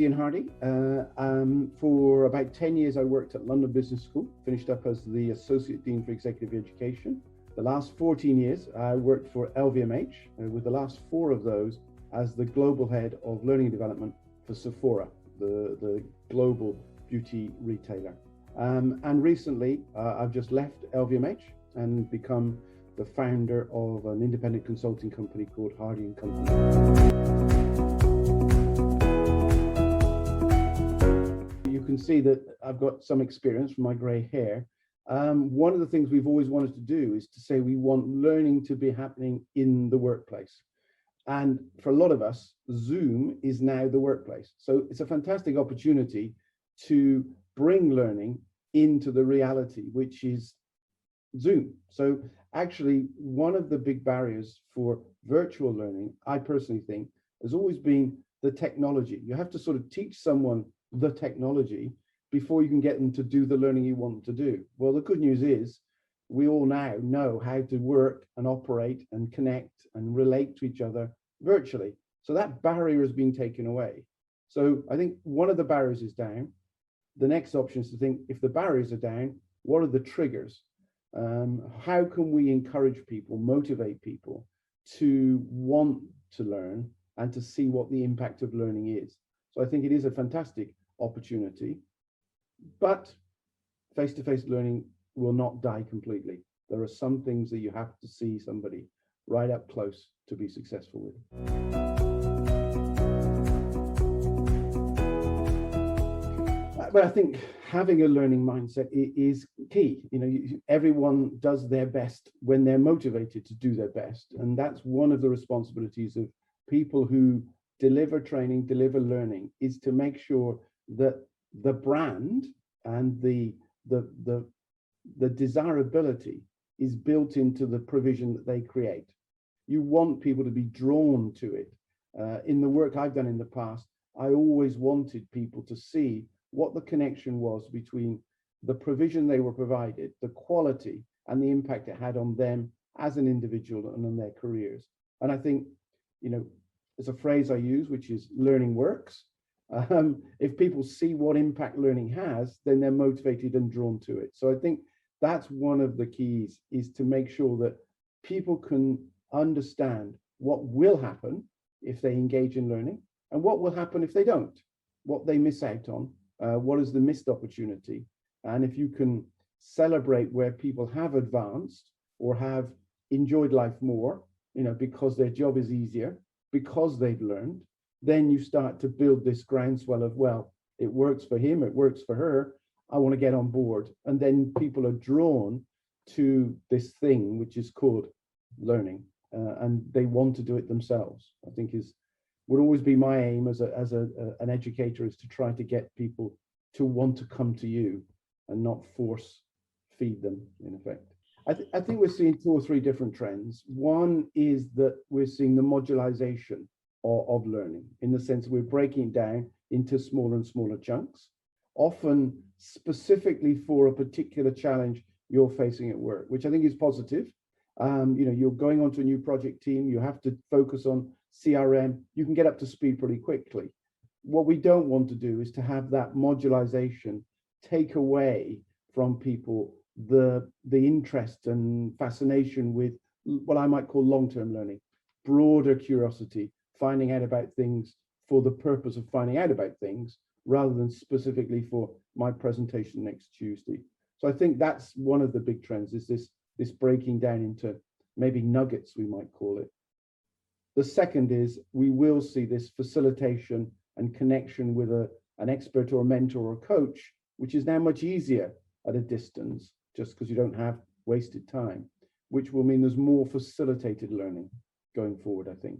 Ian Hardie. For about 10 years, I worked at London Business School, finished up as the Associate Dean for Executive Education. The last 14 years, I worked for LVMH, with the last 4 of those as the Global Head of Learning and Development for Sephora, the global beauty retailer. And recently, I've just left LVMH and become the founder of an independent consulting company called Hardie Company. You can see that I've got some experience from my grey hair. One of the things we've always wanted to do is to say we want learning to be happening in the workplace. And for a lot of us, Zoom is now the workplace. So it's a fantastic opportunity to bring learning into the reality, which is Zoom. So actually, one of the big barriers for virtual learning, I personally think, has always been the technology. You have to sort of teach someone the technology before you can get them to do the learning you want them to do. Well, the good news is we all now know how to work and operate and connect and relate to each other virtually. So that barrier has been taken away. So I think one of the barriers is down. The next option is to think, if the barriers are down, what are the triggers? How can we encourage people, motivate people to want to learn and to see what the impact of learning is? So I think it is a fantastic opportunity, but face-to-face learning will not die completely. There are some things that you have to see somebody right up close to be successful with. But I think having a learning mindset is key. You know, everyone does their best when they're motivated to do their best. And that's one of the responsibilities of people who deliver training, deliver learning, is to make sure that the brand and the desirability is built into the provision that they create. You want people to be drawn to it. In the work I've done in the past, I always wanted people to see what the connection was between the provision they were provided, the quality, and the impact it had on them as an individual and on their careers. And I think, you know, there's a phrase I use, which is learning works. If people see what impact learning has, then they're motivated and drawn to it. So I think that's one of the keys, is to make sure that people can understand what will happen if they engage in learning and what will happen if they don't, what they miss out on, what is the missed opportunity. And if you can celebrate where people have advanced or have enjoyed life more, you know, because their job is easier, because they've learned, then you start to build this groundswell of, well, it works for him, it works for her, I want to get on board. And then people are drawn to this thing which is called learning, and they want to do it themselves. I think would always be my aim as an educator, is to try to get people to want to come to you and not force feed them, in effect. I think we're seeing 2 or 3 different trends. One is that we're seeing the modularization of learning, in the sense we're breaking it down into smaller and smaller chunks, often specifically for a particular challenge you're facing at work, which I think is positive. You know, you're going onto a new project team, you have to focus on CRM, you can get up to speed pretty quickly. What we don't want to do is to have that modularization take away from people the interest and fascination with what I might call long-term learning, broader curiosity, finding out about things for the purpose of finding out about things, rather than specifically for my presentation next Tuesday. So I think that's one of the big trends, is this breaking down into maybe nuggets, we might call it. The second is we will see this facilitation and connection with an expert or a mentor or a coach, which is now much easier at a distance, just because you don't have wasted time, which will mean there's more facilitated learning going forward, I think.